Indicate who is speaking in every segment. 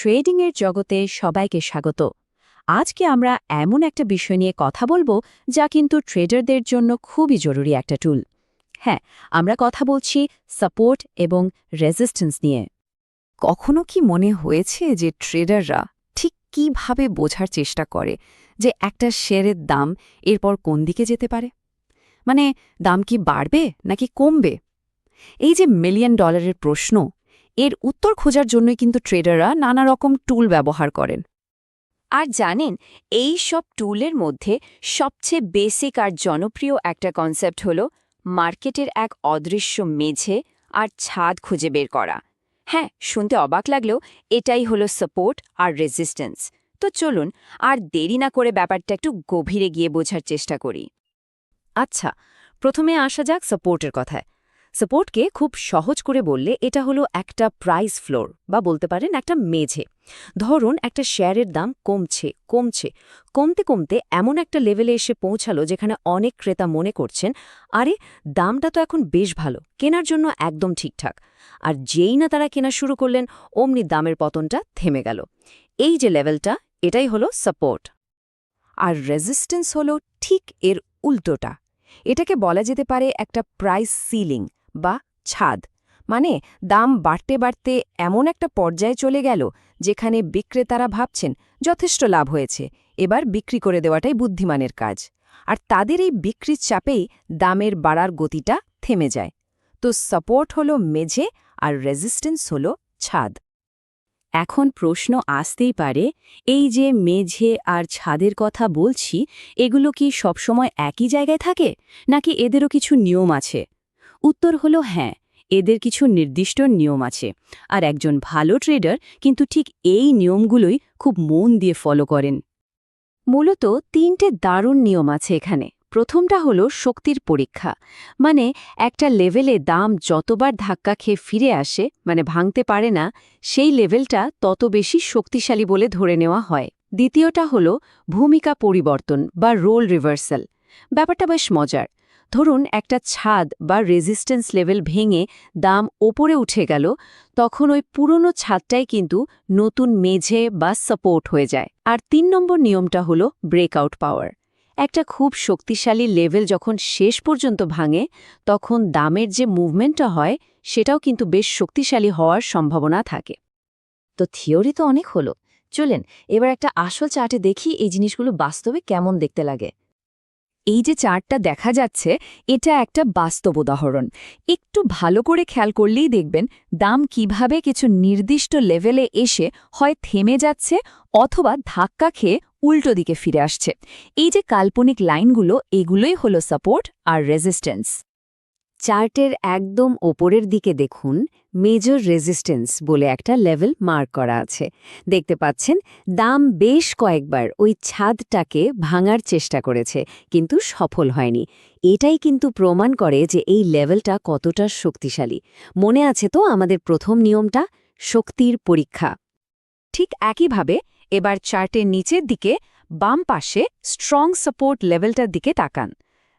Speaker 1: ট্রেডিংয়ের জগতে সবাইকে স্বাগত। আজকে আমরা এমন একটা বিষয় নিয়ে কথা বলবো যা কিন্তু ট্রেডারদের জন্য খুবই জরুরি একটা টুল। হ্যাঁ, আমরা কথা বলছি সাপোর্ট এবং রেজিস্ট্যান্স নিয়ে। কখনো কি মনে হয়েছে যে ট্রেডাররা ঠিক কিভাবে বোঝার চেষ্টা করে যে একটা শেয়ারের দাম এরপর কোন দিকে যেতে পারে? মানে দাম কি বাড়বে নাকি কমবে? এই যে মিলিয়ন ডলারের প্রশ্ন, এর উত্তর খোঁজার জন্যই কিন্তু ট্রেডাররা নানা রকম টুল ব্যবহার করেন।
Speaker 2: আর জানেন, এই সব টুলের মধ্যে সবচেয়ে বেসিক আর জনপ্রিয় একটা কনসেপ্ট হল মার্কেটের এক অদৃশ্য মেঝে আর ছাদ খুঁজে বের করা। হ্যাঁ, শুনতে অবাক লাগলেও এটাই হলো সাপোর্ট আর রেজিস্ট্যান্স। তো চলুন আর দেরি না করে ব্যাপারটা একটু গভীরে গিয়ে বোঝার চেষ্টা করি।
Speaker 1: আচ্ছা, প্রথমে আসা যাক সাপোর্টের কথায়। সাপোর্টকে খুব সহজ করে বললে এটা হলো একটা প্রাইস ফ্লোর বা বলতে পারেন একটা মেঝে। ধরুন একটা শেয়ারের দাম কমতে কমতে এমন একটা লেভেলে এসে পৌঁছালো যেখানে অনেক ক্রেতা মনে করছেন, আরে দামটা তো এখন বেশ ভালো, কেনার জন্য একদম ঠিকঠাক। আর যেই না তারা কেনা শুরু করলেন, অমনি দামের পতনটা থেমে গেল। এই যে লেভেলটা, এটাই হলো সাপোর্ট। আর রেজিস্ট্যান্স হলো ঠিক এর উল্টোটা। এটাকে বলা যেতে পারে একটা প্রাইস সিলিং বা ছাদ। মানে দাম বাড়তে বাড়তে এমন একটা পর্যায়ে চলে গেল যেখানে বিক্রেতারা ভাবছেন যথেষ্ট লাভ হয়েছে, এবার বিক্রি করে দেওয়াটাই বুদ্ধিমানের কাজ। আর তাদের এই বিক্রির চাপেই দামের বাড়ার গতিটা থেমে যায়। তো সাপোর্ট হলো মেঝে আর রেজিস্ট্যান্স হলো ছাদ। এখন প্রশ্ন আসতেই পারে, এই যে মেঝে আর ছাদের কথা বলছি, এগুলো কি সবসময় একই জায়গায় থাকে নাকি এদেরও কিছু নিয়ম আছে? উত্তর হলো হ্যাঁ, এদের কিছু নির্দিষ্ট নিয়ম আছে। আর একজন ভালো ট্রেডার কিন্তু ঠিক এই নিয়মগুলোই খুব মন দিয়ে ফলো করেন। মূলত তিনটে দারুণ নিয়ম আছে এখানে। প্রথমটা হলো শক্তির পরীক্ষা। মানে একটা লেভেলে দাম যতবার ধাক্কা খেয়ে ফিরে আসে, মানে ভাঙতে পারে না, সেই লেভেলটা তত বেশি শক্তিশালী বলে ধরে নেওয়া হয়। দ্বিতীয়টা হলো ভূমিকা পরিবর্তন বা রোল রিভার্সাল। ব্যাপারটা বেশ মজার। ধরুন একটা ছাদ বা রেজিস্ট্যান্স লেভেল ভেঙে দাম ওপরে উঠে গেল, তখন ওই পুরনো ছাদটাই কিন্তু নতুন মেঝে বা সাপোর্ট হয়ে যায়। আর ৩ নম্বর নিয়মটা হলো ব্রেকআউট পাওয়ার। একটা খুব শক্তিশালী লেভেল যখন শেষ পর্যন্ত ভাঙে, তখন দামের যে মুভমেন্টটা হয় সেটাও কিন্তু বেশ শক্তিশালী হওয়ার সম্ভাবনা থাকে। তো থিওরি তো অনেক হলো, চলেন এবার একটা আসল চার্টে দেখি এই জিনিসগুলো বাস্তবে কেমন দেখতে লাগে। এই যে চার্টটা দেখা যাচ্ছে, এটা একটা বাস্তব উদাহরণ। একটু ভালো করে খেয়াল করলেই দেখবেন দাম কিভাবে কিছু নির্দিষ্ট লেভেলে এসে হয় থেমে যাচ্ছে অথবা ধাক্কা খেয়ে উল্টো দিকে ফিরে আসছে। এই যে কাল্পনিক লাইনগুলো, এগুলোই হলো সাপোর্ট আর রেজিস্ট্যান্স। চার্টের একদম ওপরের দিকে দেখুন, মেজর রেজিস্ট্যান্স বলে একটা লেভেল মার্ক করা আছে। দেখতে পাচ্ছেন দাম বেশ কয়েকবার ওই ছাদটাকে ভাঙার চেষ্টা করেছে, কিন্তু সফল হয়নি। এটাই কিন্তু প্রমাণ করে যে এই লেভেলটা কতটা শক্তিশালী। মনে আছে তো আমাদের প্রথম নিয়মটা, শক্তির পরীক্ষা? ঠিক একইভাবে এবার চার্টের নিচের দিকে বাম পাশে স্ট্রং সাপোর্ট লেভেলটার দিকে তাকান।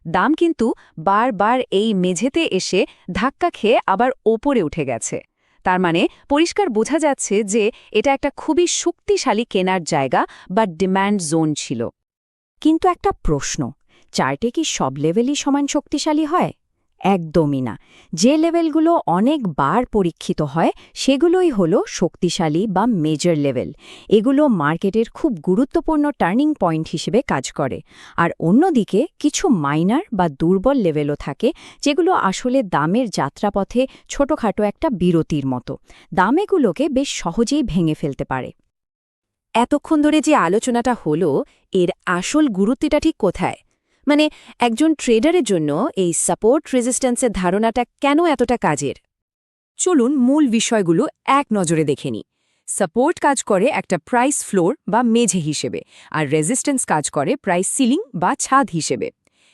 Speaker 1: দাম কিন্তু বারবার এই মেঝেতে এসে ধাক্কা খেয়ে আবার ওপরে উঠে গেছে। তার মানে পরিষ্কার বোঝা যাচ্ছে যে এটা একটা খুবই শক্তিশালী কেনার জায়গা বা ডিম্যান্ড জোন ছিল। কিন্তু একটা প্রশ্ন, চার্টে কি সব লেভেলই সমান শক্তিশালী হয়? একদমই না। যে লেভেলগুলো অনেকবার পরীক্ষিত হয় সেগুলোই হলো শক্তিশালী বা মেজর লেভেল। এগুলো মার্কেটের খুব গুরুত্বপূর্ণ টার্নিং পয়েন্ট হিসেবে কাজ করে। আর অন্যদিকে কিছু মাইনার বা দুর্বল লেভেলও থাকে, যেগুলো আসলে দামের যাত্রাপথে ছোটখাটো একটা বিরতির মতো। দাম এগুলোকে বেশ সহজেই ভেঙে ফেলতে পারে। এতক্ষণ ধরে যে আলোচনাটা হলো, এর আসল গুরুত্বটা ঠিক কোথায়? মানে একজন ট্রেডারের জন্য এই সাপোর্ট রেজিস্ট্যান্সের ধারণাটা কেন এতটা কাজের? চলুন মূল বিষয়গুলো এক নজরে দেখে নিই। সাপোর্ট কাজ করে একটা প্রাইস ফ্লোর বা মেঝে হিসেবে, আর রেজিস্ট্যান্স কাজ করে প্রাইস সিলিং বা ছাদ হিসেবে।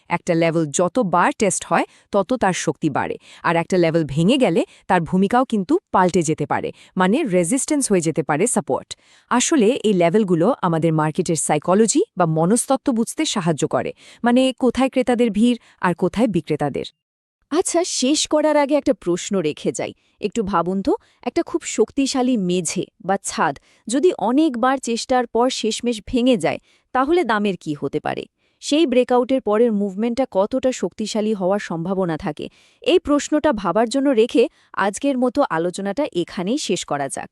Speaker 1: একটা লেভেল যতবার টেস্ট হয় তত তার শক্তি বাড়ে, আর একটা লেভেল ভেঙে গেলে তার ভূমিকাও কিন্তু পাল্টে যেতে পারে, মানে রেজিস্ট্যান্স হয়ে যেতে পারে সাপোর্ট। আসলে এই লেভেলগুলো আমাদের মার্কেটের সাইকোলজি বা মনস্তত্ত্ব বুঝতে সাহায্য করে, মানে কোথায় ক্রেতাদের ভিড় আর কোথায় বিক্রেতাদের। আচ্ছা, শেষ করার আগে একটা প্রশ্ন রেখে যাই। একটু ভাবুন তো, একটা খুব শক্তিশালী মেঝে বা ছাদ যদি অনেকবার চেষ্টার পর শেষমেশ ভেঙে যায়, তাহলে দামের কি হতে পারে? সেই ব্রেকআউটের পরের মুভমেন্টটা কতটা শক্তিশালী হওয়ার সম্ভাবনা থাকে? এই প্রশ্নটা ভাবার জন্য রেখে আজকের মতো আলোচনাটা এখানেই শেষ করা যাক।